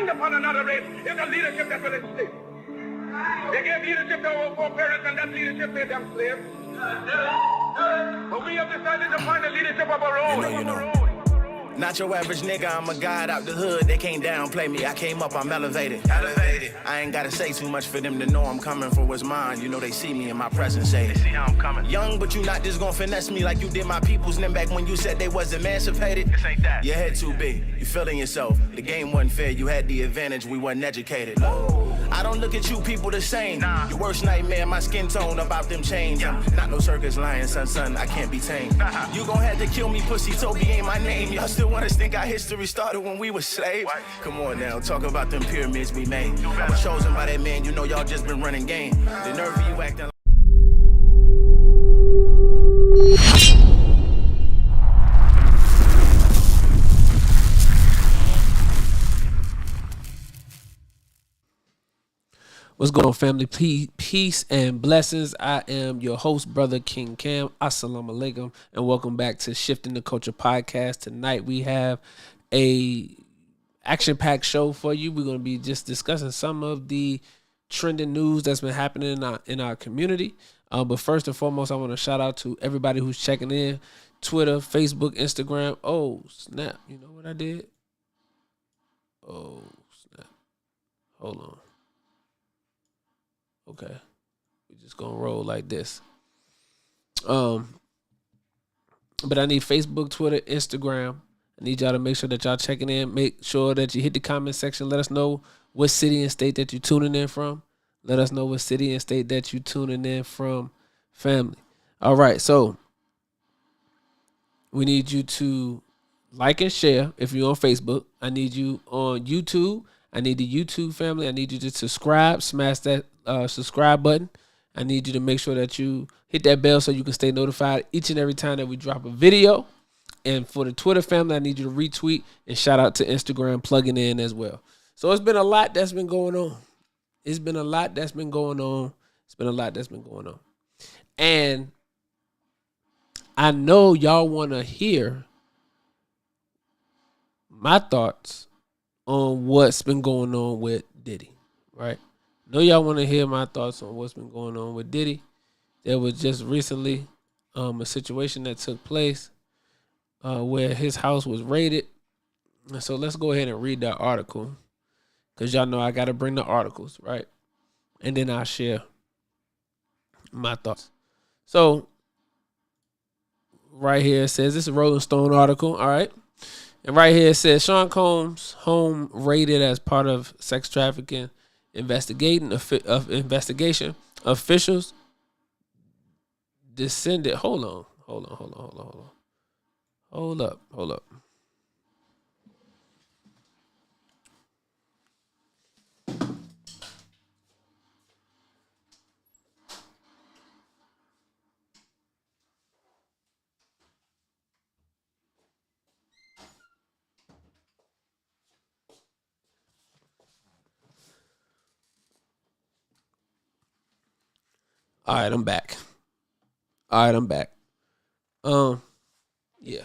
hand upon another race is a leadership that will exist. They gave leadership to our foreparents, and that leadership made them slaves. But we have decided to find the leadership of our own. Not your average nigga, I'm a god out the hood. They can't downplay me, I came up, I'm elevated. I ain't gotta say too much for them to know I'm coming for what's mine. You know they see me in my presence, say they see how I'm coming. Young, but you not just gonna finesse me like you did my peoples. Then back when you said they was emancipated. This ain't that. Your head too big, you feeling yourself. The game wasn't fair, you had the advantage, we wasn't educated. I don't look at you people the same. Nah. Your worst nightmare, my skin tone about them chains. Yeah. Not no circus lion, son, I can't be tamed. You gon' have to kill me, pussy, Toby ain't my name. Y'all still want us think our history started when we were slaves? What? Come on now, talk about them pyramids we made. I was chosen by that man, you know y'all just been running game. The nerve of you acting like... What's going on, family? Peace and blessings. I am your host, Brother King Cam. Assalamu alaikum, and welcome back to Shifting the Culture podcast. Tonight we have a action-packed show for you. We're going to be just discussing some of the trending news that's been happening in our community. But first and foremost, I want to shout out to everybody who's checking in. Twitter, Facebook, Instagram. Oh, snap. You know what I did? Oh, snap. Hold on. Okay, we're just gonna roll like this. But I need Facebook, Twitter, Instagram. I need y'all to make sure that y'all checking in. Make sure that you hit the comment section. Let us know what city and state that you're tuning in from. Let us know what city and state that you're tuning in from, family. All right, so we need you to like and share if you're on Facebook. I need you on YouTube. I need the YouTube family. I need you to subscribe, smash that subscribe button. I need you to make sure that you hit that bell so you can stay notified each and every time that we drop a video. And for the Twitter family, I need you to retweet and shout out to Instagram plugging in as well. So it's been a lot that's been going on. And I know y'all want to hear my thoughts on what's been going on with Diddy, right? I know y'all want to hear my thoughts on what's been going on with Diddy. There was just recently a situation that took place where his house was raided. So let's go ahead and read that article, because y'all know I got to bring the articles, right? And then I'll share my thoughts. So right here it says, this is a Rolling Stone article, all right? And right here it says, Sean Combs' home raided as part of sex trafficking investigation. Officials descended. Hold up. All right, I'm back. Yeah.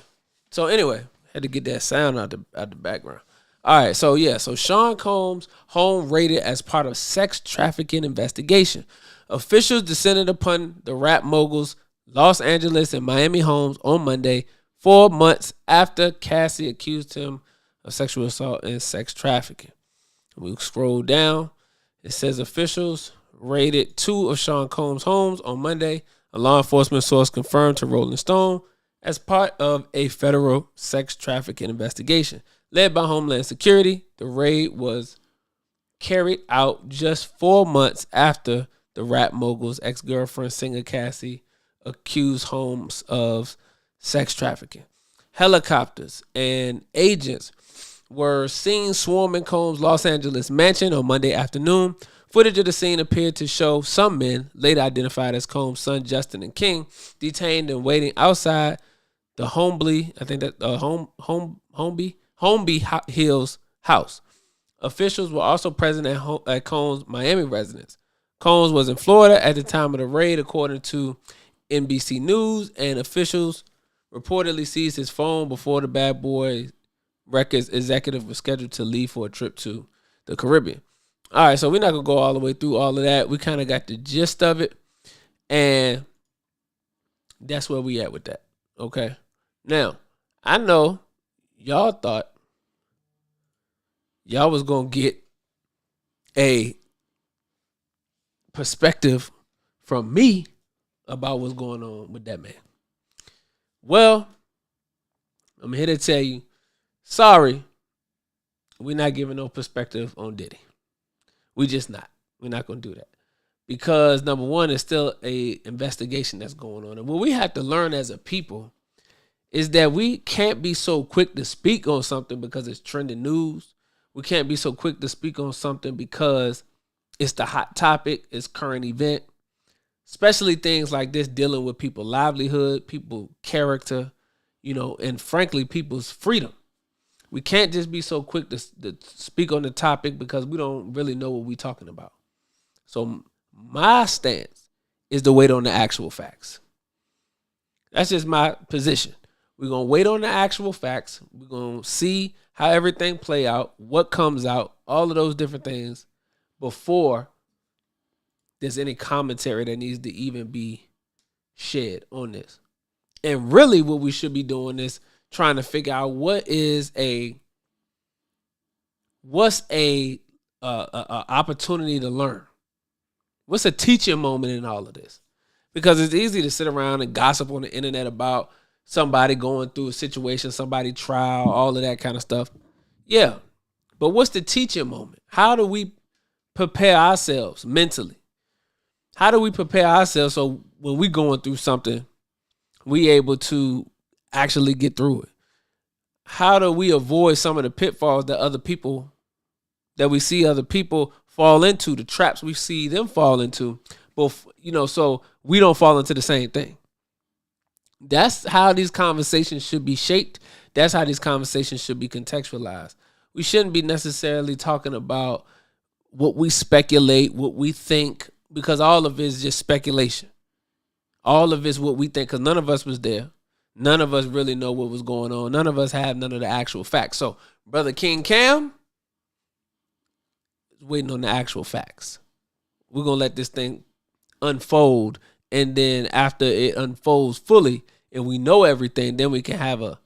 So anyway, had to get that sound out the background. All right, so Sean Combs' home raided as part of sex trafficking investigation. Officials descended upon the rap mogul's Los Angeles and Miami homes on Monday, 4 months after Cassie accused him of sexual assault and sex trafficking. We scroll down. It says officials raided 2 of Sean Combs' homes on Monday. A law enforcement source confirmed to Rolling Stone as part of a federal sex trafficking investigation led by Homeland Security. The raid was carried out just 4 months after the rap mogul's ex-girlfriend, singer Cassie, accused Combs of sex trafficking. Helicopters and agents were seen swarming Combs' Los Angeles mansion on Monday afternoon. Footage of the scene appeared to show some men, later identified as Combs' son Justin and King, detained and waiting outside the Homeby Hills house. Officials were also present at Combs' Miami residence. Combs was in Florida at the time of the raid, according to NBC News, and officials reportedly seized his phone before the Bad Boy Records executive was scheduled to leave for a trip to the Caribbean. All right, so we're not gonna go all the way through all of that. We kind of got the gist of it, and that's where we at with that. Okay. Now, I know y'all thought y'all was gonna get a perspective from me about what's going on with that man. Well, I'm here to tell you, sorry, we're not giving no perspective on Diddy. We just not. We're not going to do that. Because, number one, it's still a investigation that's going on. And what we have to learn as a people is that we can't be so quick to speak on something because it's trending news. We can't be so quick to speak on something because it's the hot topic, it's current event. Especially things like this dealing with people's livelihood, people's character, and frankly, people's freedom. We can't just be so quick to speak on the topic because we don't really know what we're talking about. So my stance is to wait on the actual facts. That's just my position. We're going to wait on the actual facts. We're going to see how everything play out, what comes out, all of those different things before there's any commentary that needs to even be shed on this. And really what we should be doing is trying to figure out what's a opportunity to learn. What's a teaching moment in all of this? Because it's easy to sit around and gossip on the internet about somebody going through a situation, somebody trial, all of that kind of stuff. Yeah. But what's the teaching moment? How do we prepare ourselves mentally? How do we prepare ourselves so when we're going through something, we able to actually get through it? How do we avoid some of the pitfalls that we see other people fall into, the traps we see them fall into, so we don't fall into the same thing? That's how these conversations should be shaped. That's how these conversations should be contextualized. We shouldn't be necessarily talking about what we speculate, what we think, because all of it is just speculation. All of it's what we think, because none of us was there. None of us really know what was going on. None of us have none of the actual facts. So, Brother King Cam is waiting on the actual facts. We're going to let this thing unfold, and then after it unfolds fully and we know everything, then we can have a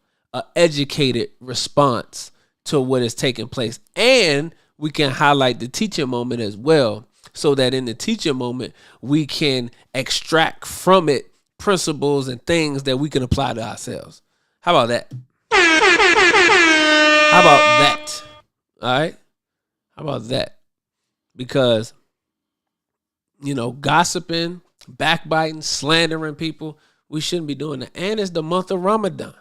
educated response to what is taking place. And we can highlight the teaching moment as well, so that in the teaching moment, we can extract from it principles and things that we can apply to ourselves. How about that? How about that? All right? How about that? Because, gossiping, backbiting, slandering people, we shouldn't be doing that. And it's the month of Ramadan.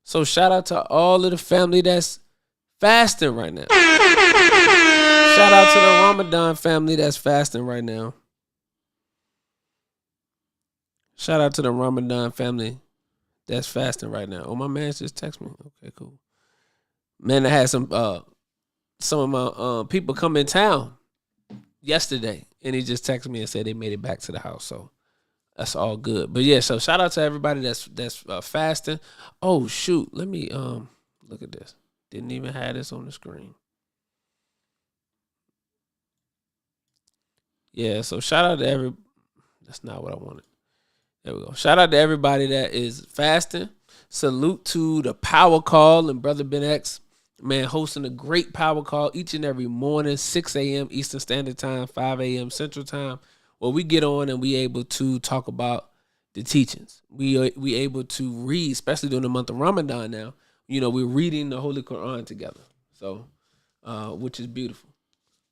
So shout out to all of the family that's fasting right now. Shout out to the Ramadan family that's fasting right now. Shout out to the Ramadan family that's fasting right now. Oh, my man just texted me. Okay, cool. Man, I had some of my people come in town yesterday, and he just texted me and said they made it back to the house. So that's all good. But yeah, so shout out to everybody that's fasting. Oh shoot, let me look at this. Didn't even have this on the screen. Yeah, so shout out to that's not what I wanted. There we go. Shout out to everybody that is fasting. Salute to the Power Call and Brother Ben X, man, hosting a great Power Call each and every morning, 6 a.m. Eastern Standard Time, 5 a.m. Central Time, where we get on and we able to talk about the teachings. We able to read, especially during the month of Ramadan now. We're reading the Holy Quran together. So, which is beautiful.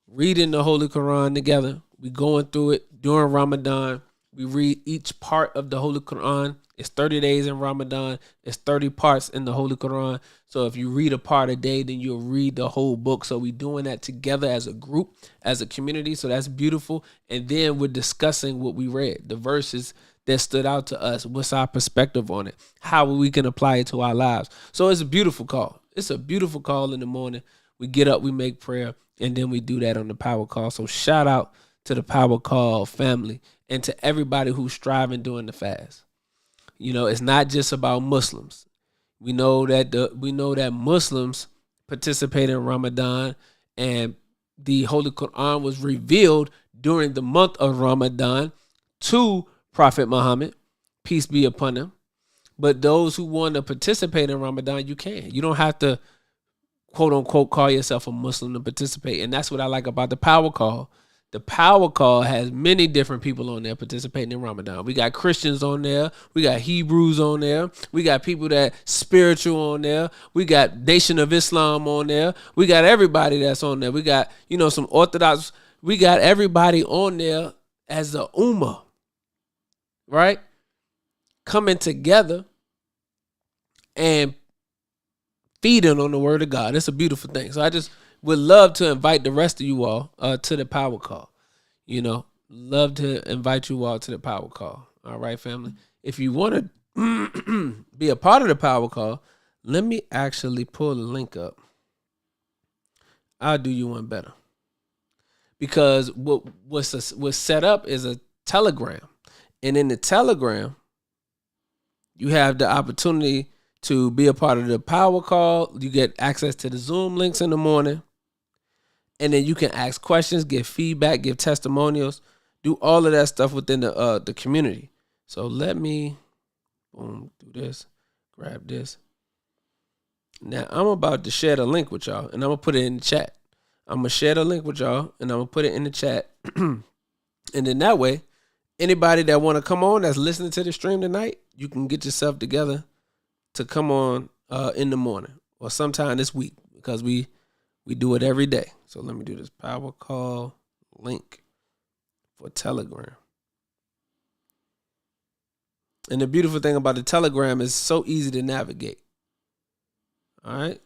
Reading the Holy Quran together. We going through it during Ramadan. We read each part of the Holy Quran. It's 30 days in Ramadan. It's 30 parts in the Holy Quran. So if you read a part a day, then you'll read the whole book. So we're doing that together as a group, as a community. So that's beautiful. And then we're discussing what we read, the verses that stood out to us. What's our perspective on it? How we can apply it to our lives. So it's a beautiful call. It's a beautiful call in the morning. We get up, we make prayer, and then we do that on the Power Call. So shout out to the Power Call family and to everybody who's striving during the fast. It's not just about Muslims. We know that Muslims participate in Ramadan, and the Holy Quran was revealed during the month of Ramadan to Prophet Muhammad, peace be upon him. But those who want to participate in Ramadan, you can. You don't have to, quote unquote, call yourself a Muslim to participate. And that's what I like about the Power Call. The Power Call has many different people on there participating in Ramadan. We got Christians on there. We got Hebrews on there. We got people that spiritual on there. We got Nation of Islam on there. We got everybody that's on there. We got, some Orthodox. We got everybody on there as the Ummah, right? Coming together and feeding on the word of God. It's a beautiful thing. So I just would love to invite the rest of you all to the Power Call. Love to invite you all to the Power Call. All right, family. If you want to be a part of the Power Call, let me actually pull the link up. I'll do you one better. Because what's set up is a Telegram. And in the Telegram, you have the opportunity to be a part of the Power Call. You get access to the Zoom links in the morning. And then you can ask questions, give feedback, give testimonials, do all of that stuff within the community. So let me do this, grab this. Now I'm about to share the link with y'all, and I'm gonna put it in the chat. I'm gonna share the link with y'all, and I'm gonna put it in the chat. And then that way, anybody that want to come on that's listening to the stream tonight, you can get yourself together to come on in the morning or sometime this week, because we do it every day. So let me do this Power Call link for Telegram. And the beautiful thing about the Telegram is so easy to navigate. All right.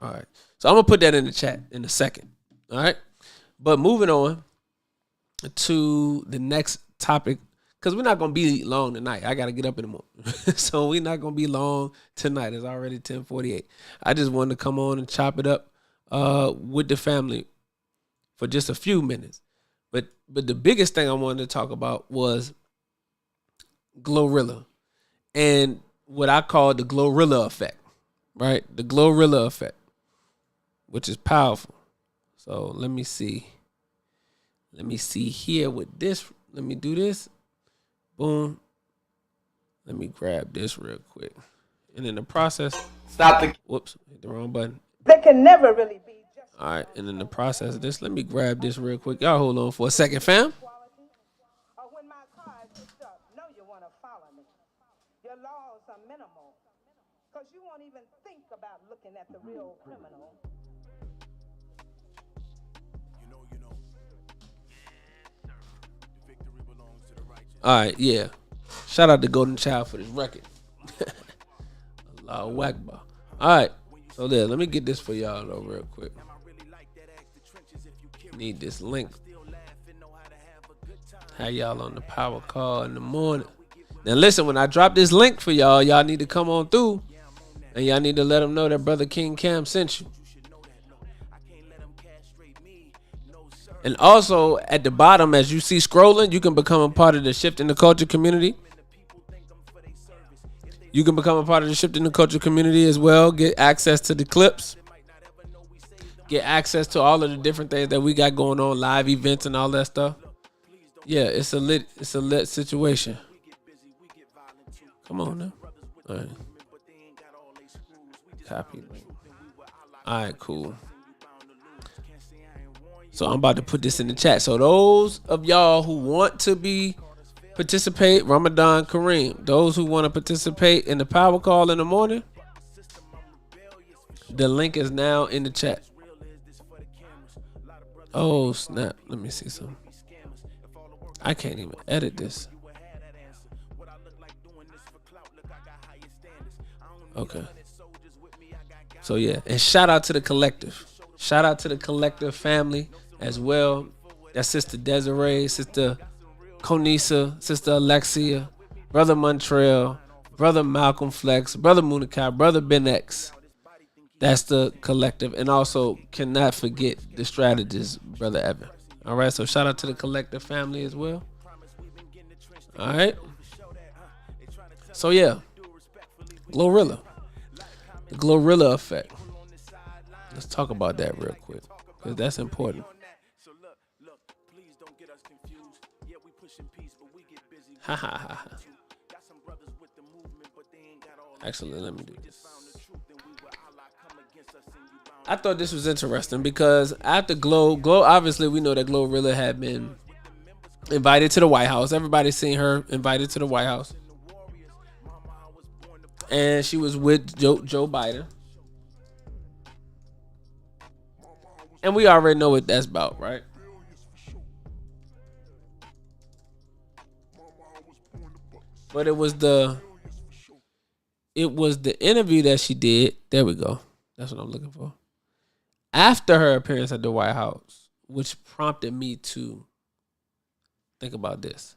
All right. So I'm going to put that in the chat in a second. All right. But moving on to the next topic, because we're not going to be long tonight. I got to get up in the morning. So we're not going to be long tonight. It's already 10:48. I just wanted to come on and chop it up with the family for just a few minutes. But the biggest thing I wanted to talk about was Glorilla and what I call the Glorilla effect, right? The Glorilla effect, which is powerful. So let me see. Let me see here with this. Let me do this. Boom. Let me grab this real quick. And in the process, whoops, hit the wrong button. They can never really be just. All right, and in the process of this, let me grab this real quick. Y'all hold on for a second, fam. Or when my car is hooked up, no, you want to follow me. Your laws are minimal, because you won't even think about looking at the real criminal. All right, yeah. Shout out to Golden Child for this record. Allahu Akbar. All right, so there. Let me get this for y'all though real quick. Need this link. Have y'all on the Power Call in the morning. Now listen, when I drop this link for y'all, y'all need to come on through, and y'all need to let them know that Brother King Cam sent you. And also, at the bottom, as you see scrolling, you can become a part of the Shift in the Culture community. You can become a part of the Shift in the Culture community as well. Get access to the clips. Get access to all of the different things that we got going on, live events and all that stuff. Yeah, it's a lit situation. Come on now. All right. Copy. All right, cool. So I'm about to put this in the chat. So those of y'all who want to participate, Ramadan Kareem, those who want to participate in the Power Call in the morning, the link is now in the chat. Oh, snap. Let me see something. I can't even edit this. Okay. So, yeah. And shout out to the collective. Shout out to the collective family as well. That's Sister Desiree, Sister Konisa, Sister Alexia, Brother Montreal, Brother Malcolm Flex, Brother Munikai, Brother Ben X. That's the collective. And also cannot forget the strategist, Brother Evan. All right, so shout out to the collective family as well. All right. So, yeah, Glorilla. The Glorilla effect. Let's talk about that real quick, because that's important. Ha ha ha ha. Actually, let me do this. I thought this was interesting because after Glow obviously we know that Glorilla had been invited to the White House. Everybody's seen her invited to the White House. And she was with Joe Biden. And we already know what that's about, right? But it was the interview that she did. There we go. That's what I'm looking for. After her appearance at the White House, which prompted me to think about this.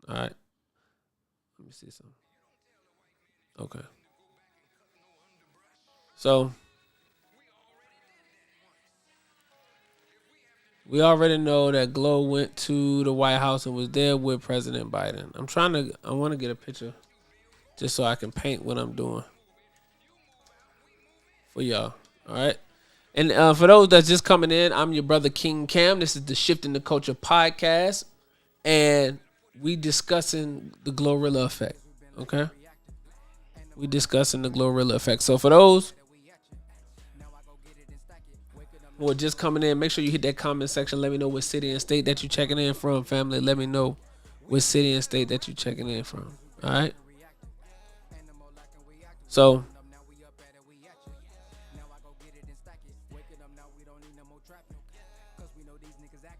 All right. Let me see something. Okay. So we already know that Glow went to the White House and was there with President Biden. I want to get a picture just so I can paint what I'm doing for y'all. All right. And for those that's just coming in, I'm your brother King Cam. This is the Shifting the Culture podcast. And we discussing the Glorilla effect. Okay? We discussing the Glorilla effect. So for those who are just coming in, make sure you hit that comment section. Let me know what city and state that you're checking in from, family. Let me know what city and state that you're checking in from. All right? So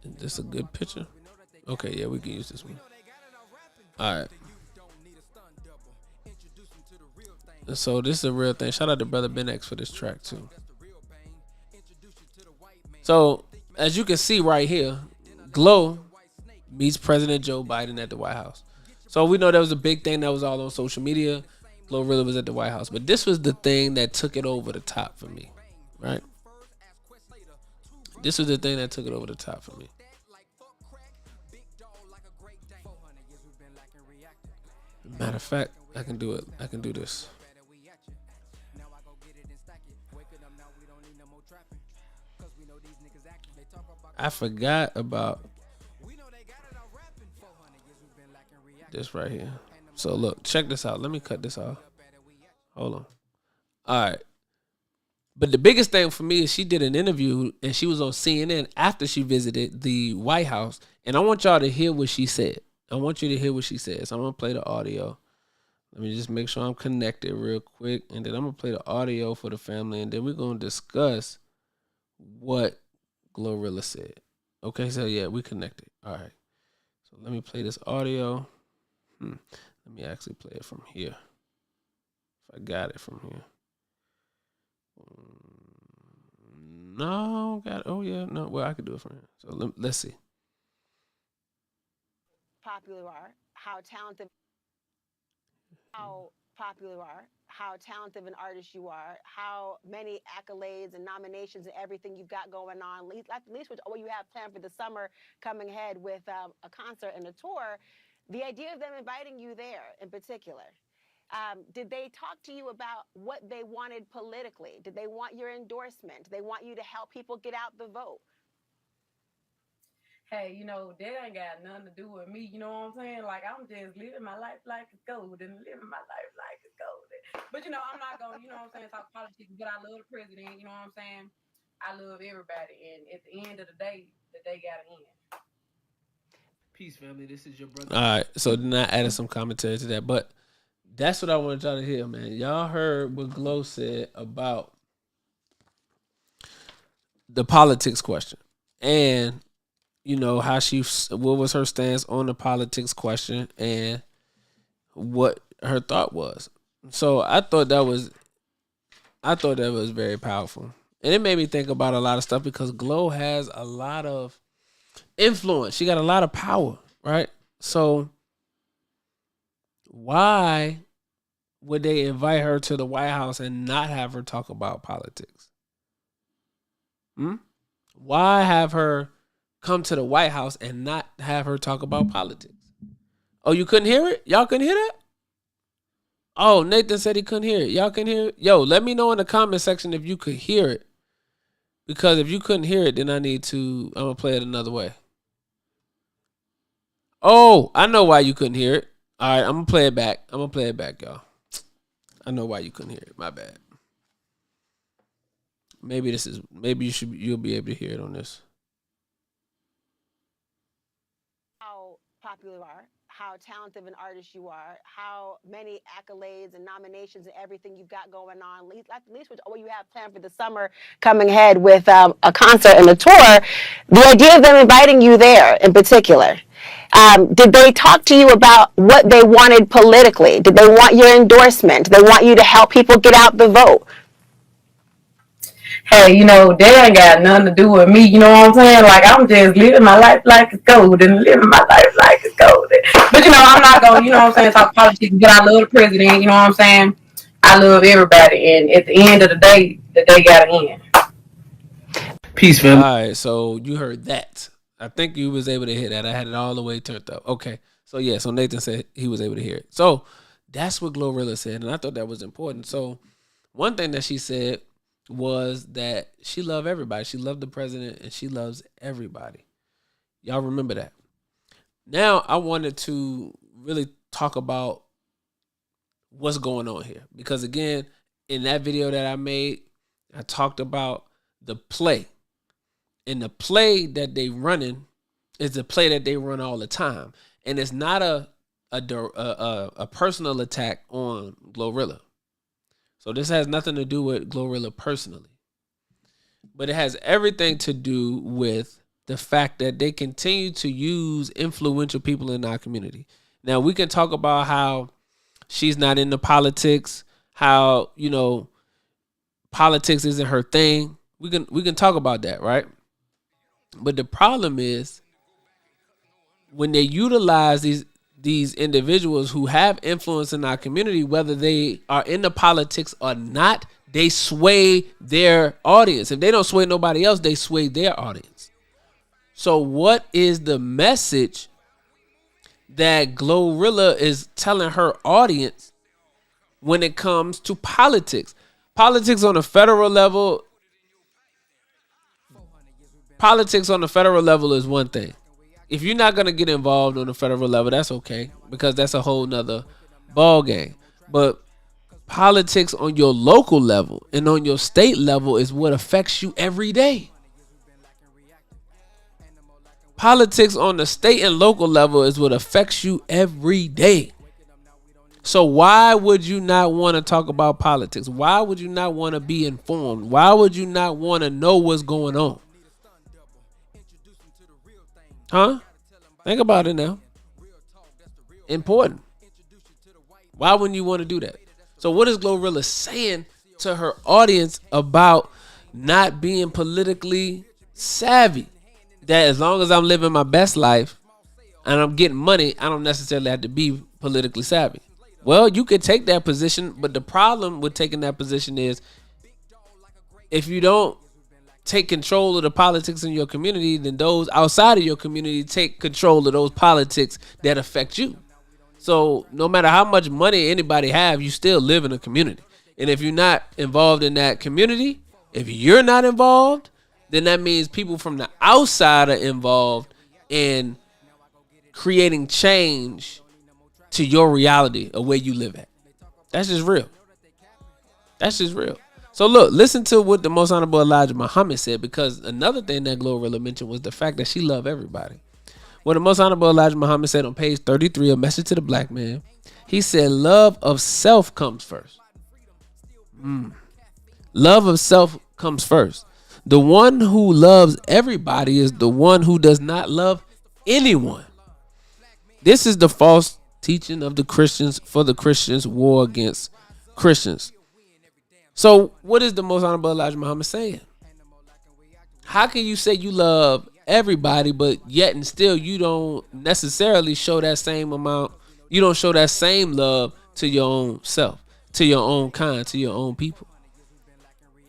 is this a good picture? Okay, yeah, we can use this one. All right. So this is a real thing. Shout out to Brother Ben X for this track too. So as you can see right here, Glow meets President Joe Biden at the White House. So we know that was a big thing that was all on social media. Glorilla was at the White House. But this was the thing that took it over the top for me. Right? This was the thing that took it over the top for me. Matter of fact, I can do it. I can do this. I forgot about this right here. So look, check this out. Let me cut this off. Hold on. All right. But the biggest thing for me is she did an interview and she was on CNN after she visited the White House. And I want y'all to hear what she said. I want you to hear what she said. So I'm going to play the audio. Let me just make sure I'm connected real quick. And then I'm going to play the audio for the family. And then we're going to discuss what Glorilla said. Okay, so yeah, we connected. All right. So let me play this audio. Let me actually play it from here. If I got it from here. No, got it. Oh, yeah. No, well, I could do it from here. So let's see. Popular you are, how talented of an artist you are, how many accolades and nominations and everything you've got going on, at least with what you have planned for the summer coming ahead with a concert and a tour. The idea of them inviting you there in particular, did they talk to you about what they wanted politically? Did they want your endorsement? Did they want you to help people get out the vote? Hey, that ain't got nothing to do with me. You know what I'm saying? Like, I'm just living my life like it's golden, living my life like it's golden. But, I'm not going to, talk politics, but I love the president. You know what I'm saying? I love everybody. And at the end of the day got to end. Peace, family. This is your brother. All right. So then I added some commentary to that. But that's what I wanted y'all to hear, man. Y'all heard what Glow said about the politics question. And how what was her stance on the politics question and what her thought was. So I thought that was very powerful. And it made me think about a lot of stuff because Glow has a lot of influence. She got a lot of power, right? So why would they invite her to the White House and not have her talk about politics? Why have her come to the White House and not have her talk about politics? Oh, you couldn't hear it? Y'all couldn't hear that? Oh, Nathan said he couldn't hear it. Y'all can hear it? Yo, let me know in the comment section if you could hear it. Because if you couldn't hear it, then I'm going to play it another way. Oh, I know why you couldn't hear it. All right, I'm going to play it back. Y'all. I know why you couldn't hear it. My bad. Maybe you'll be able to hear it on this. How popular you are, how talented of an artist you are, how many accolades and nominations and everything you've got going on, at least with what you have planned for the summer coming ahead with a concert and a tour. The idea of them inviting you there in particular, did they talk to you about what they wanted politically? Did they want your endorsement? Did they want you to help people get out the vote? Hey, they ain't got nothing to do with me. You know what I'm saying? Like, I'm just living my life like it's golden, living my life like it's golden. But, I'm not going to, talk politics, but I love the president. You know what I'm saying? I love everybody. And at the end of the day got to end. Peace, family. All right, so you heard that. I think you was able to hear that. I had it all the way turned up. Okay. So, yeah, so Nathan said he was able to hear it. So, that's what Glorilla said, and I thought that was important. So, one thing that she said was that she loved everybody. She loved the president, and she loves everybody. Y'all remember that. Now, I wanted to really talk about what's going on here. Because, again, in that video that I made, I talked about the play. And the play that they running is the play that they run all the time. And it's not a personal attack on Glorilla. So this has nothing to do with Glorilla personally. But it has everything to do with the fact that they continue to use influential people in our community. Now, we can talk about how she's not into politics, how, politics isn't her thing. We can talk about that, right? But the problem is when they utilize these individuals who have influence in our community, whether they are into politics or not, they sway their audience. If they don't sway nobody else, they sway their audience. So what is the message that Glorilla is telling her audience when it comes to politics? Politics on a federal level is one thing. If you're not going to get involved on the federal level, that's okay, because that's a whole nother ball game. But politics on your local level and on your state level is what affects you every day. Politics on the state and local level is what affects you every day. So why would you not want to talk about politics? Why would you not want to be informed? Why would you not want to know what's going on? Huh? Think about it now. Important. Why wouldn't you want to do that? So what is Glorilla saying to her audience about not being politically savvy? That as long as I'm living my best life and I'm getting money, I don't necessarily have to be politically savvy. Well, you could take that position, but the problem with taking that position is if you don't take control of the politics in your community, then those outside of your community take control of those politics that affect you. So no matter how much money anybody have, you still live in a community. And if you're not involved in that community, if you're not involved, then that means people from the outside are involved in creating change to your reality of where you live at. That's just real. That's just real. So look, listen to what the Most Honorable Elijah Muhammad said, because another thing that Glorilla mentioned was the fact that she loved everybody. What the Most Honorable Elijah Muhammad said on page 33, A Message to the Black Man, he said, love of self comes first. Love of self comes first. The one who loves everybody is the one who does not love anyone. This is the false teaching of the Christians for the Christians' war against Christians. So what is the Most Honorable Elijah Muhammad saying? How can you say you love everybody, but yet and still you don't necessarily show that same amount, you don't show that same love to your own self, to your own kind, to your own people?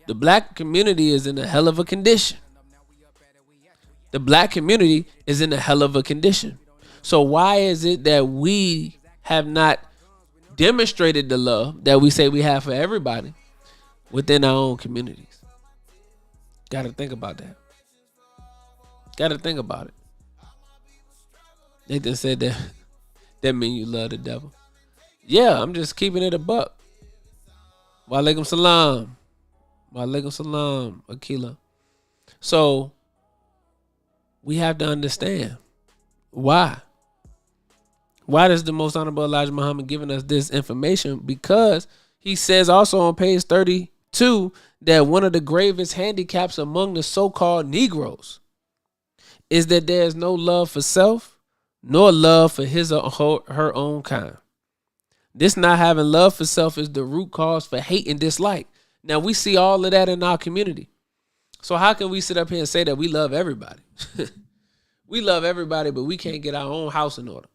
The black community is in a hell of a condition. The black community is in a hell of a condition. So why is it that we have not demonstrated the love that we say we have for everybody within our own communities. Got to think about that. Got to think about it. Nathan said that mean you love the devil. Yeah, I'm just keeping it a buck. Wa alaikum salam. Wa alaikum salam, Akila. So we have to understand why. Why does the Most Honorable Elijah Muhammad giving us this information? Because he says also on page 32 that one of the gravest handicaps among the so-called Negroes is that there is no love for self nor love for his or her own kind. This not having love for self is the root cause for hate and dislike. Now, we see all of that in our community. So how can we sit up here and say that we love everybody? We love everybody, but we can't get our own house in order.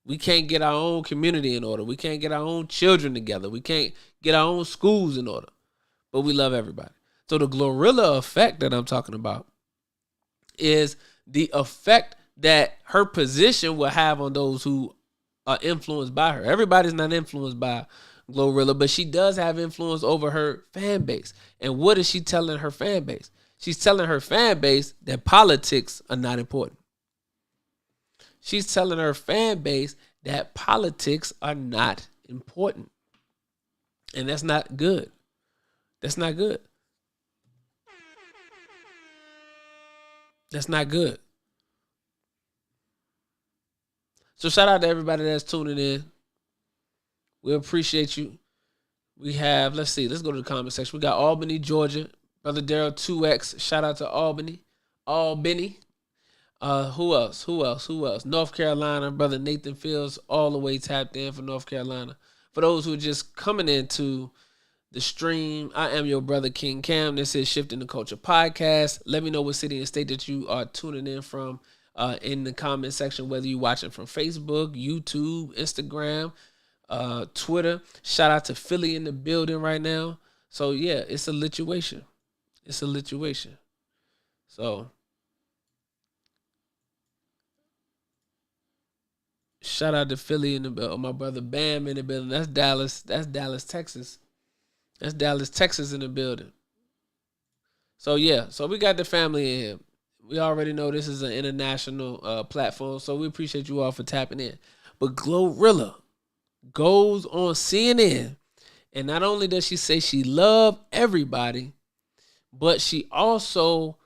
We can't get our own community in order. We can't get our own children together. We can't get our own schools in order. But we love everybody. So the Glorilla effect that I'm talking about is the effect that her position will have on those who are influenced by her. Everybody's not influenced by Glorilla, but she does have influence over her fan base. And what is she telling her fan base? She's telling her fan base that politics are not important. She's telling her fan base that politics are not important. And that's not good. That's not good. That's not good. So shout out to everybody that's tuning in. We appreciate you. We have, let's go to the comment section. We got Albany, Georgia. Brother Daryl 2X. Shout out to Albany. Who else? North Carolina. Brother Nathan Fields all the way tapped in for North Carolina. For those who are just coming into the stream, I am your brother King Cam. This is Shifting the Culture Podcast. Let me know what city and state that you are tuning in from in the comment section, whether you're watching from Facebook, YouTube, Instagram, Twitter. Shout out to Philly in the building right now. So yeah, it's a lituation. So shout out to Philly in the building. My brother Bam in the building. That's Dallas, Texas. That's Dallas, Texas in the building. So yeah, so we got the family in here. We already know this is an international platform, so we appreciate you all for tapping in. But Glorilla goes on CNN, and not only does she say she loves everybody, but she also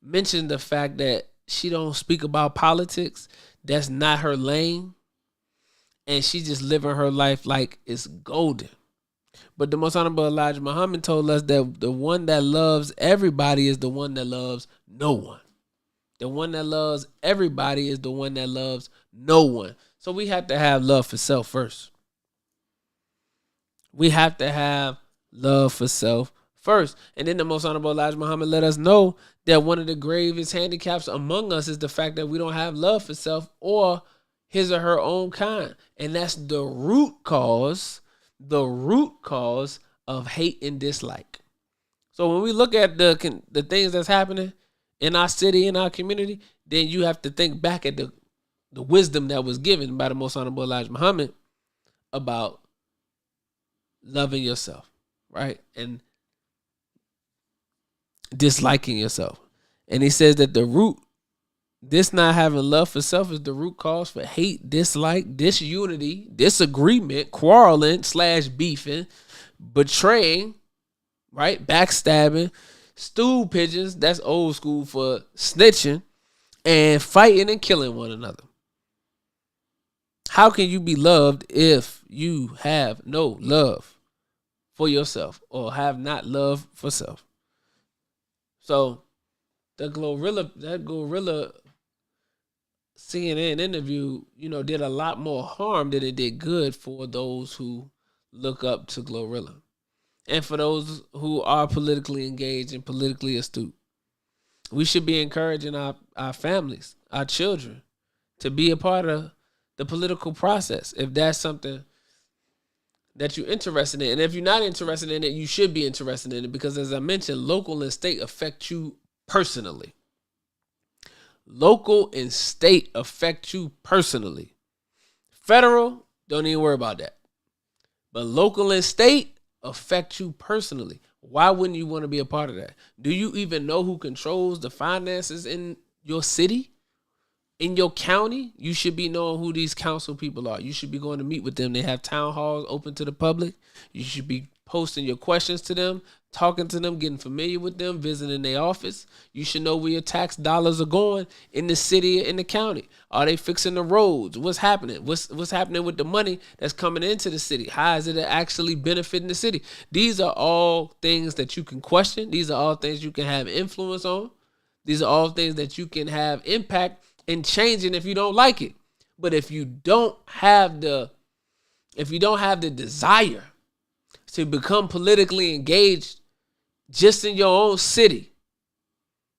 mentioned the fact that she don't speak about politics. That's not her lane. And she just living her life like it's golden. But the Most Honorable Elijah Muhammad told us that the one that loves everybody is the one that loves no one. The one that loves everybody is the one that loves no one. So we have to have love for self first. We have to have love for self first. And then the Most Honorable Elijah Muhammad let us know that one of the gravest handicaps among us is the fact that we don't have love for self or his or her own kind. And that's the root cause of hate and dislike. So when we look at the things that's happening in our city, in our community, then you have to think back at the wisdom that was given by the Most Honorable Elijah Muhammad about loving yourself, right? And disliking yourself. And he says that this not having love for self is the root cause for hate, dislike, disunity, disagreement, quarreling / beefing, betraying, right? Backstabbing, stool pigeons, that's old school for snitching, and fighting and killing one another. How can you be loved if you have no love for yourself or have not love for self? So that Glorilla CNN interview, did a lot more harm than it did good for those who look up to Glorilla. And for those who are politically engaged and politically astute. We should be encouraging our families, our children, to be a part of the political process if that's something that you're interested in. And if you're not interested in it, you should be interested in it because, as I mentioned, local and state affect you personally. Local and state affect you personally. Federal, don't even worry about that. But local and state affect you personally. Why wouldn't you want to be a part of that? Do you even know who controls the finances in your city? In your county? You should be knowing who these council people are. You should be going to meet with them. They have town halls open to the public. You should be posting your questions to them, talking to them, getting familiar with them, visiting their office. You should know where your tax dollars are going in the city or in the county. Are they fixing the roads? What's happening? What's happening with the money that's coming into the city? How is it actually benefiting the city? These are all things that you can question. These are all things you can have influence on. These are all things that you can have impact in changing if you don't like it. But if you don't have the desire to become politically engaged just in your own city,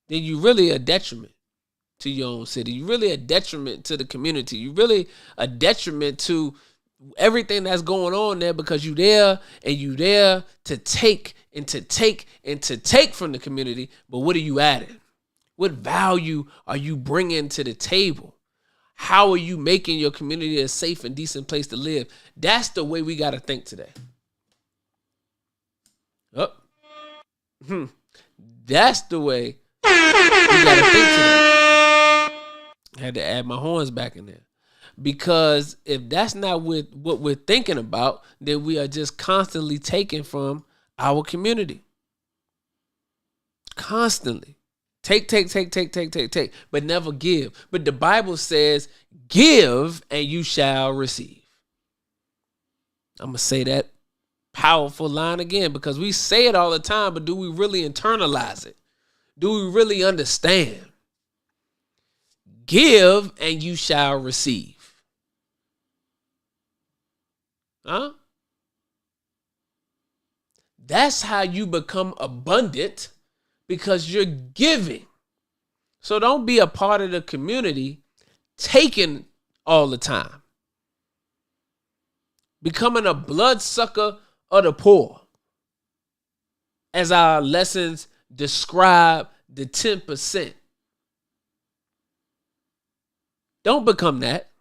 then you really a detriment to your own city. You really a detriment to the community. You really a detriment to everything that's going on there, because you there to take and to take and to take from the community. But what are you adding? What value are you bringing to the table? How are you making your community a safe and decent place to live? That's the way we got to think today. That's the way we got to think today. I had to add my horns back in there. Because if that's not what we're thinking about, then we are just constantly taking from our community. Constantly. Take, but never give. But the Bible says, give and you shall receive. I'm going to say that powerful line again, because we say it all the time, but do we really internalize it? Do we really understand? Give and you shall receive. Huh? That's how you become abundant, because you're giving. So don't be a part of the community taking all the time. Becoming a bloodsucker of the poor. As our lessons describe the 10%. Don't become that.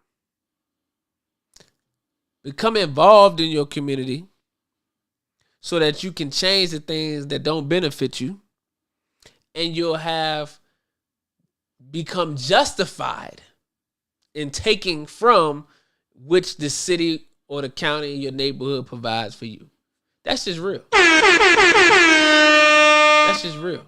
Become involved in your community so that you can change the things that don't benefit you. And you'll have become justified in taking from which the city or the county in your neighborhood provides for you. That's just real. That's just real.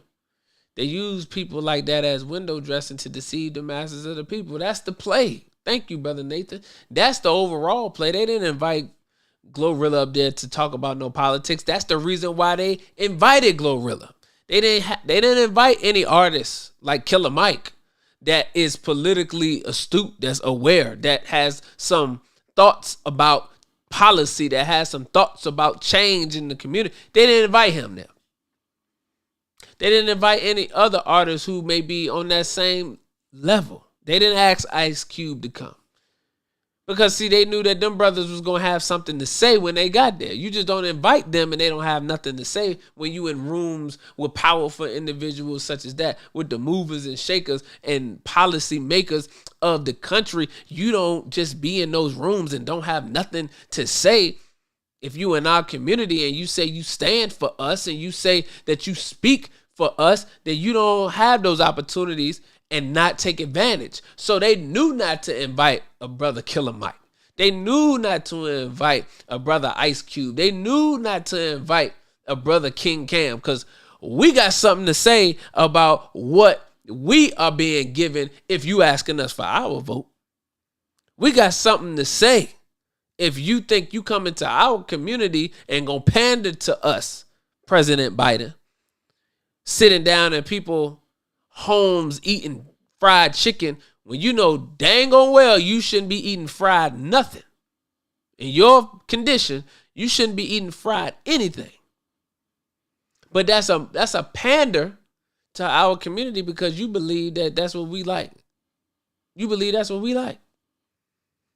They use people like that as window dressing to deceive the masses of the people. That's the play. Thank you, Brother Nathan. That's the overall play. They didn't invite Glorilla up there to talk about no politics. That's the reason why they invited Glorilla. They didn't invite any artists like Killer Mike that is politically astute, that's aware, that has some thoughts about policy, that has some thoughts about change in the community. They didn't invite him there. They didn't invite any other artists who may be on that same level. They didn't ask Ice Cube to come. Because, see, they knew that them brothers was going to have something to say when they got there. You just don't invite them and they don't have nothing to say when you in rooms with powerful individuals such as that, with the movers and shakers and policy makers of the country. You don't just be in those rooms and don't have nothing to say. If you in our community and you say you stand for us and you say that you speak for us, then you don't have those opportunities and not take advantage. So they knew not to invite a brother Killer Mike. They knew not to invite a brother Ice Cube. They knew not to invite a brother King Cam, because we got something to say about what we are being given if you asking us for our vote. We got something to say if you think you come into our community and gonna pander to us, President Biden, sitting down in people homes eating fried chicken when you know dang on well you shouldn't be eating fried nothing. In your condition, you shouldn't be eating fried anything. But that's a pander to our community because you believe that that's what we like. You believe that's what we like.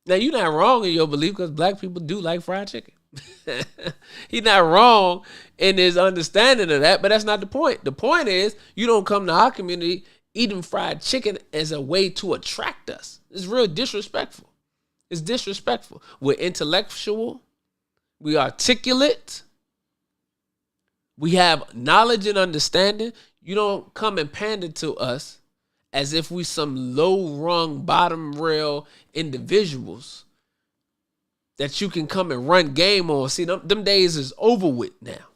Now, you're not wrong in your belief, because black people do like fried chicken. He's not wrong in his understanding of that, but that's not the point. The point is, you don't come to our community eating fried chicken as a way to attract us. It's real disrespectful. It's disrespectful. We're intellectual. We articulate. We have knowledge and understanding. You don't come and pander to us as if we some low-rung, bottom-rail individuals that you can come and run game on. See, them days is over with now.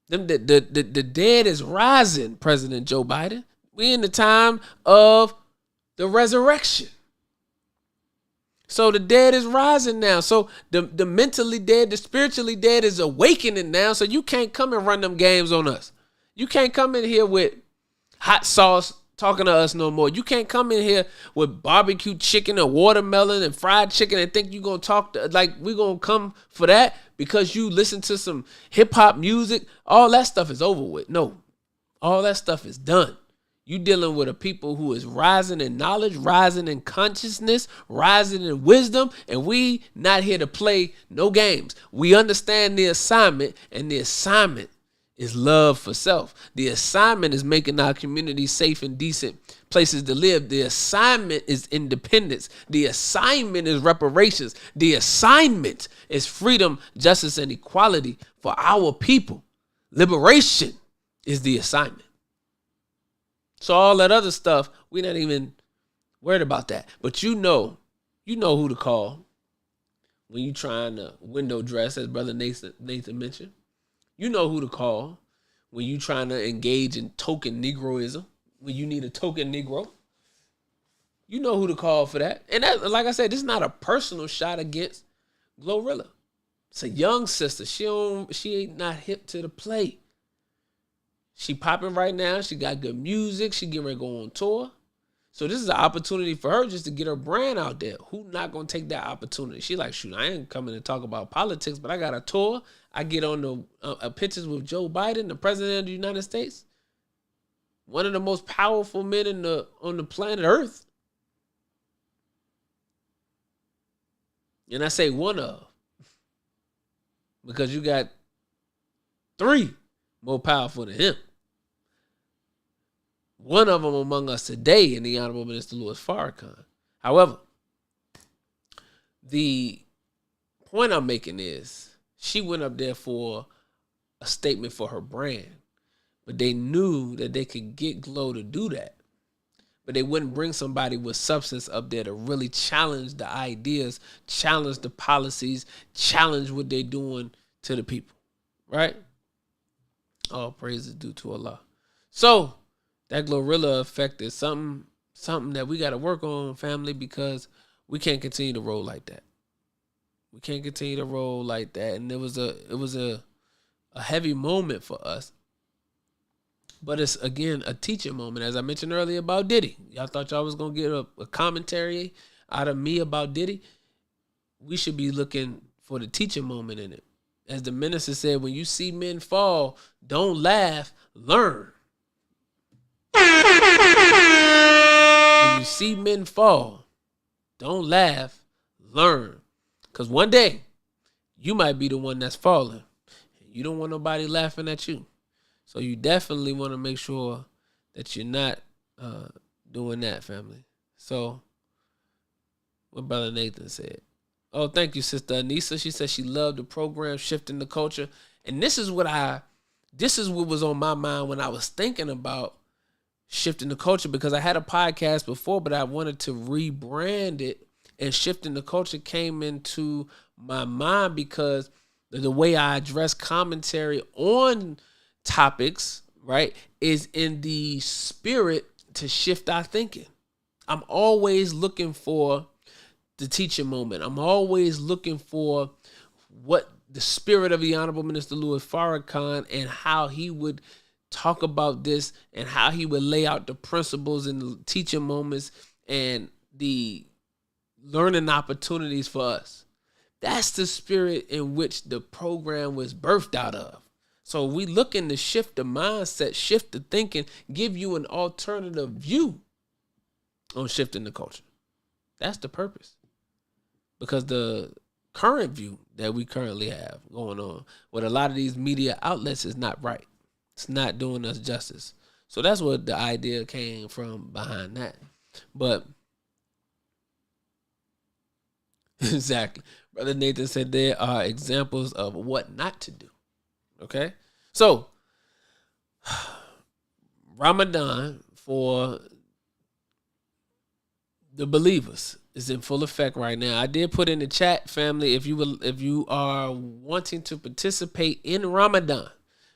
The dead is rising, President Joe Biden. We in the time of the resurrection. So the dead is rising now. So the mentally dead, the spiritually dead is awakening now. So you can't come and run them games on us. You can't come in here with hot sauce talking to us no more. You can't come in here with barbecue chicken and watermelon and fried chicken and think you're going to talk to, like we're going to come for that because you listen to some hip hop music. All that stuff is over with. No, all that stuff is done. You dealing with a people who is rising in knowledge, rising in consciousness, rising in wisdom, and we not here to play no games. We understand the assignment, and the assignment is love for self. The assignment is making our community safe and decent places to live. The assignment is independence. The assignment is reparations. The assignment is freedom, justice, and equality for our people. Liberation is the assignment. So all that other stuff, we're not even worried about that. But you know who to call when you trying to window dress, as Brother Nathan mentioned. You know who to call when you trying to engage in token Negroism, when you need a token Negro. You know who to call for that. And that, like I said, this is not a personal shot against Glorilla. It's a young sister. She ain't not hip to the play. She popping right now. She got good music. She getting ready to go on tour. So this is an opportunity for her just to get her brand out there. Who not going to take that opportunity? She like, shoot, I ain't coming to talk about politics, but I got a tour. I get on the pictures with Joe Biden, the president of the United States. One of the most powerful men on the planet Earth. And I say one of. Because you got 3 more powerful than him. One of them among us today in the Honorable Minister Louis Farrakhan. However, the point I'm making is she went up there for a statement for her brand, but they knew that they could get Glow to do that, but they wouldn't bring somebody with substance up there to really challenge the ideas, challenge the policies, challenge what they're doing to the people, right? All praise is due to Allah. So that Glorilla effect is something that we got to work on, family, because we can't continue to roll like that. We can't continue to roll like that. And it was a heavy moment for us. But it's, again, a teaching moment. As I mentioned earlier about Diddy. Y'all thought y'all was going to get a commentary out of me about Diddy. We should be looking for the teaching moment in it. As the minister said, when you see men fall, don't laugh, learn. When you see men fall, don't laugh, learn. Because one day, you might be the one that's falling. You don't want nobody laughing at you. So you definitely want to make sure that you're not doing that, family. So, what Brother Nathan said. Oh, thank you, Sister Anissa. She said she loved the program, Shifting the Culture. And this is what was on my mind when I was thinking about Shifting the Culture, because I had a podcast before, but I wanted to rebrand it, and Shifting the Culture came into my mind because the way I address commentary on topics, right, is in the spirit to shift our thinking. I'm always looking for the teaching moment. I'm always looking for what the spirit of the Honorable Minister Louis Farrakhan and how he would talk about this and how he would lay out the principles and the teaching moments and the learning opportunities for us. That's the spirit in which the program was birthed out of. So we looking to shift the mindset, shift the thinking, give you an alternative view on shifting the culture. That's the purpose. Because the current view that we currently have going on with a lot of these media outlets is not right. It's not doing us justice. So that's what the idea came from behind that. But Exactly. Brother Nathan said there are examples of what not to do. Okay? So, Ramadan for the believers is in full effect right now. I did put in the chat, family, if you are wanting to participate in Ramadan,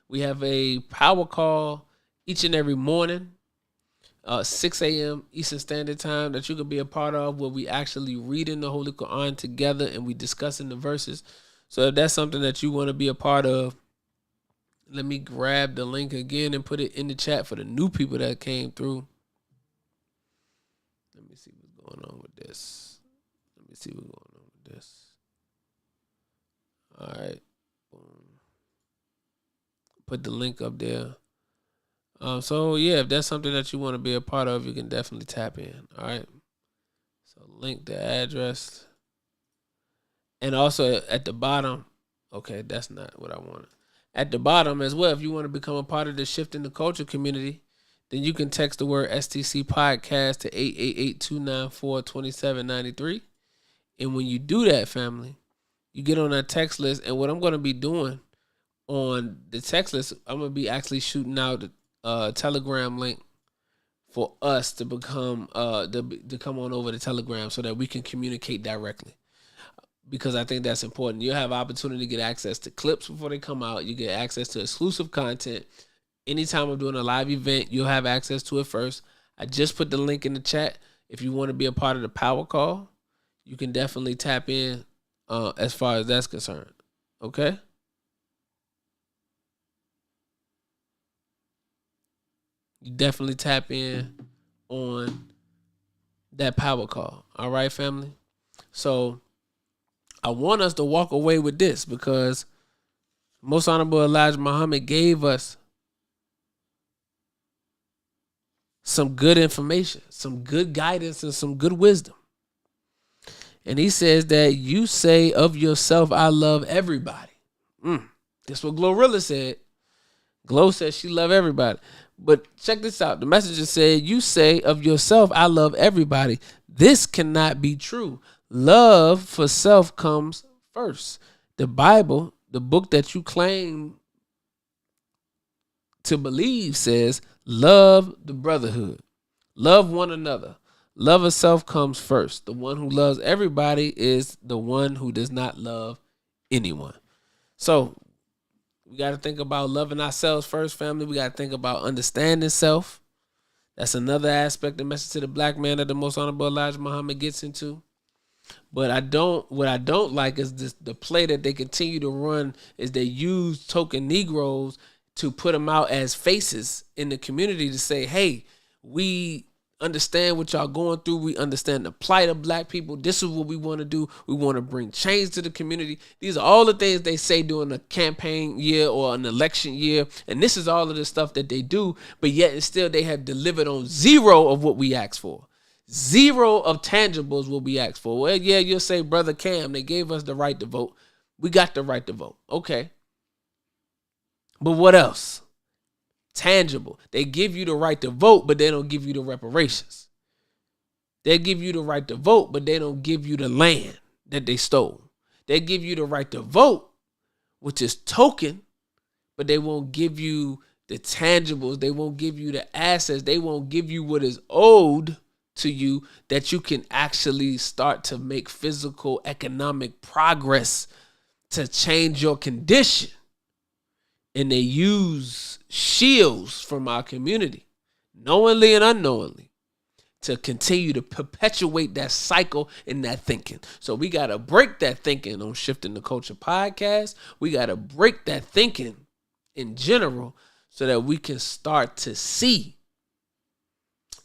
we have a power call each and every morning, 6 a.m. Eastern Standard Time, that you can be a part of, where we actually reading the Holy Quran together and we discussing the verses. So if that's something that you want to be a part of, let me grab the link again and put it in the chat for the new people that came through. Let me see what's going on with this. All right. Boom. Put the link up there. So yeah, if that's something that you want to be a part of, you can definitely tap in. All right. So link the address. And also at the bottom, okay, that's not what I wanted. At the bottom as well, if you want to become a part of the Shifting the Culture community, then you can text the word STC podcast to 888-294-2793. And when you do that, family, you get on that text list. And what I'm going to be doing on the text list, I'm going to be actually shooting out a Telegram link for us to become to come on over to Telegram so that we can communicate directly. Because I think that's important. You'll have opportunity to get access to clips before they come out. You get access to exclusive content. Anytime I'm doing a live event, you'll have access to it first. I just put the link in the chat. If you want to be a part of the power call, you can definitely tap in as far as that's concerned. Okay? You definitely tap in on that power call. All right, family? So I want us to walk away with this, because Most Honorable Elijah Muhammad gave us some good information, some good guidance, and some good wisdom. And he says that you say of yourself, I love everybody. That's what Glorilla said. Glo said she love everybody. But check this out. The messenger said, you say of yourself, I love everybody. This cannot be true. Love for self comes first. The Bible, the book that you claim to believe, says, love the brotherhood. Love one another. Love of self comes first. The one who loves everybody is the one who does not love anyone. So we got to think about loving ourselves first, family. We got to think about understanding self. That's another aspect, the message to the black man that the Most Honorable Elijah Muhammad gets into. But what I don't like is this, the play that they continue to run is they use token Negroes to put them out as faces in the community to say, hey, we understand what y'all going through. We understand the plight of black people. This is what we want to do. We want to bring change to the community. These are all the things they say during a campaign year or an election year. And this is all of the stuff that they do. But yet and still they have delivered on zero of what we asked for. Zero of tangibles will be asked for. Well, yeah, you'll say, Brother Cam, they gave us the right to vote. We got the right to vote. Okay. But what else? Tangible. They give you the right to vote, but they don't give you the reparations. They give you the right to vote, but they don't give you the land that they stole. They give you the right to vote, which is token, but they won't give you the tangibles. They won't give you the assets. They won't give you what is owed to you that you can actually start to make physical, economic progress to change your condition. And they use shields from our community, knowingly and unknowingly, to continue to perpetuate that cycle and that thinking. So we got to break that thinking on Shifting the Culture podcast. We got to break that thinking in general so that we can start to see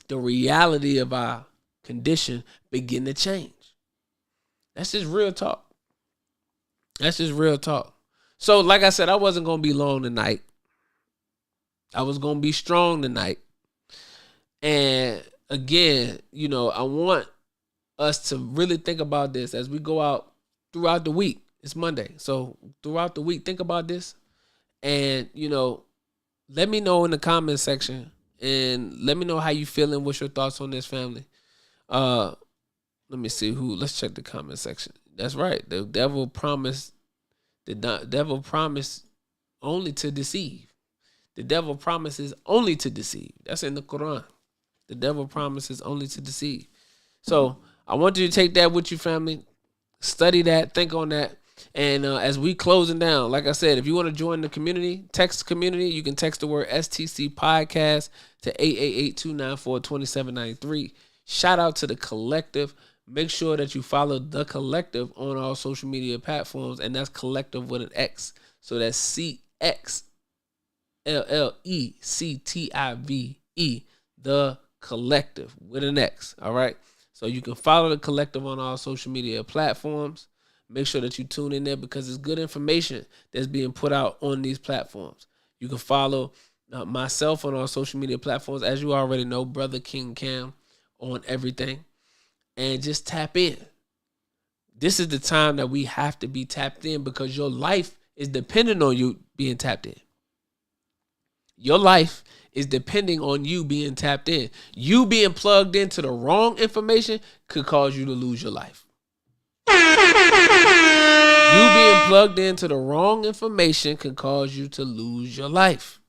the reality of our condition begin to change. That's just real talk. That's just real talk. So, like I said, I wasn't going to be long tonight. I was going to be strong tonight. And again, you know, I want us to really think about this as we go out throughout the week. It's Monday. So throughout the week, think about this. And, you know, let me know in the comment section and let me know how you feeling. What's your thoughts on this, family? Let me see let's check the comment section. That's right. The devil promised only to deceive. The devil promises only to deceive. That's in the Quran. The devil promises only to deceive. So I want you to take that with you, family. Study that. Think on that. And as we closing down, like I said, if you want to join the community, text community, you can text the word STC podcast to 888-294-2793. Shout out to the collective. Make sure that you follow the collective on all social media platforms, and that's collective with an X. So that's CXLLECTIVE, the collective with an X. All right. So you can follow the collective on all social media platforms. Make sure that you tune in there because it's good information that's being put out on these platforms. You can follow myself on our social media platforms. As you already know, Brother King Cam on everything. And just tap in. This is the time that we have to be tapped in because your life is dependent on you being tapped in. Your life is depending on you being tapped in. You being plugged into the wrong information could cause you to lose your life. You being plugged into the wrong information can cause you to lose your life.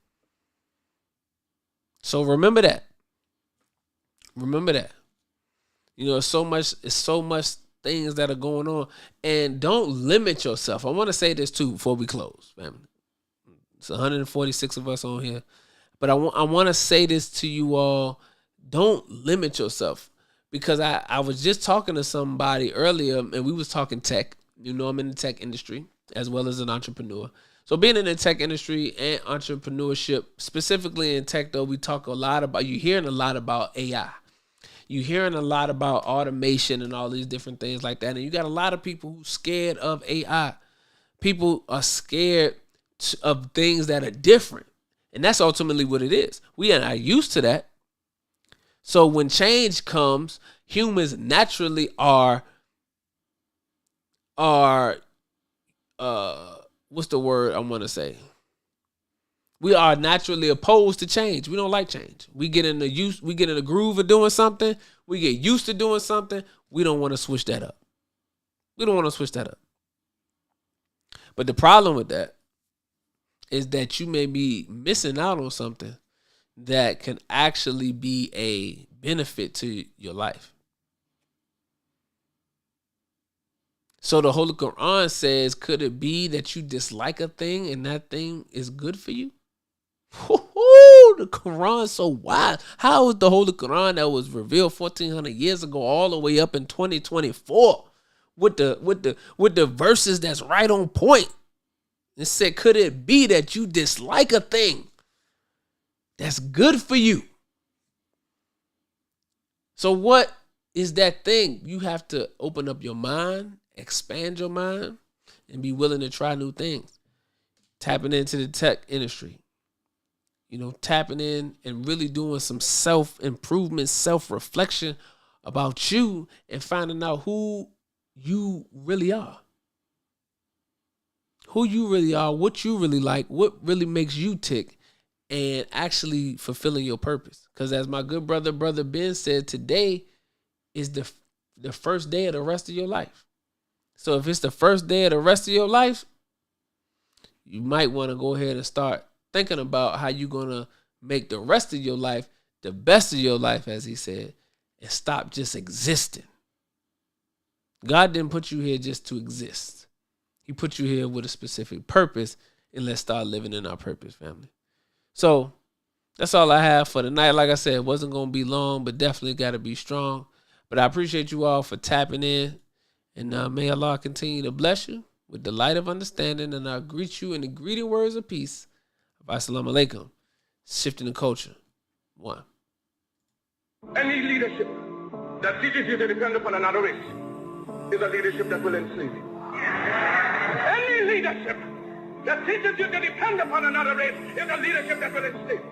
So remember that. Remember that. You know, it's so much things that are going on. And don't limit yourself. I want to say this too before we close, family. It's 146 of us on here. But I want to say this to you all. Don't limit yourself. Because I was just talking to somebody earlier and we was talking tech. You know, I'm in the tech industry as well as an entrepreneur. So being in the tech industry and entrepreneurship, specifically in tech though, we talk a lot about, you're hearing a lot about AI. You're hearing a lot about automation and all these different things like that. And you got a lot of people who scared of AI. People are scared of things that are different. And that's ultimately what it is. We are not used to that. So when change comes, humans naturally are what's the word I want to say? We are naturally opposed to change. We don't like change. We get in the groove of doing something. We get used to doing something. We don't want to switch that up. But the problem with that is that you may be missing out on something that can actually be a benefit to your life. So the Holy Quran says, could it be that you dislike a thing and that thing is good for you? The Quran is so wide. How is the Holy Quran that was revealed 1400 years ago all the way up in 2024 with the verses that's right on point? It said, could it be that you dislike a thing that's good for you? So what is that thing? You have to open up your mind, expand your mind, and be willing to try new things. Tapping into the tech industry. You know, tapping in and really doing some self-improvement, self-reflection about you and finding out who you really are. Who you really are, what you really like, what really makes you tick, and actually fulfilling your purpose. Because as my good brother Ben said, today is the first day of the rest of your life. So if it's the first day of the rest of your life, you might want to go ahead and start thinking about how you're going to make the rest of your life the best of your life, as he said, and stop just existing. God didn't put you here just to exist. He put you here with a specific purpose, and let's start living in our purpose, family. So that's all I have for tonight. Like I said, it wasn't going to be long, but definitely got to be strong. But I appreciate you all for tapping in, and may Allah continue to bless you with the light of understanding, and I'll greet you in the greeting words of peace. Assalamu alaikum. Shifting the culture. 1. Any leadership that teaches you to depend upon another race is a leadership that will enslave you. Any leadership that teaches you to depend upon another race is a leadership that will enslave you.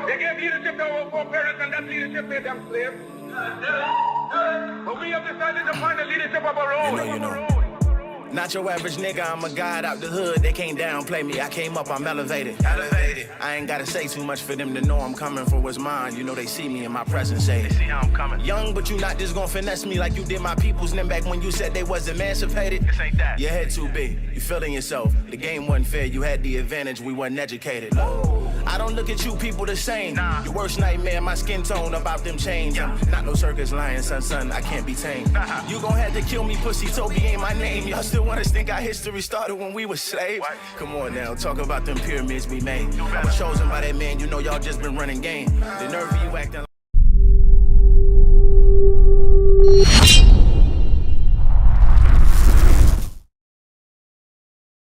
They gave leadership to our foreparents, and that leadership made them slaves. But we have decided to find a leadership of our own. Not your average nigga, I'm a god out the hood. They can't downplay me. I came up, I'm elevated. Elevated. I ain't gotta say too much for them to know I'm coming for what's mine. You know they see me in my presence, say they see how I'm coming. Young, but you not just gonna finesse me like you did my peoples. Then back when you said they was emancipated. This ain't that. Your head too big. You feeling yourself. The game wasn't fair. You had the advantage. We wasn't educated. I don't look at you people the same. Nah. Your worst nightmare, my skin tone about them chains. Yeah. Not no circus lion, son, I can't be tamed. You gon' have to kill me, pussy, Toby ain't my name. Y'all still want us think our history started when we were slaves? What? Come on now, talk about them pyramids we made. I was chosen by that man, you know y'all just been running game. The nerve of you acting like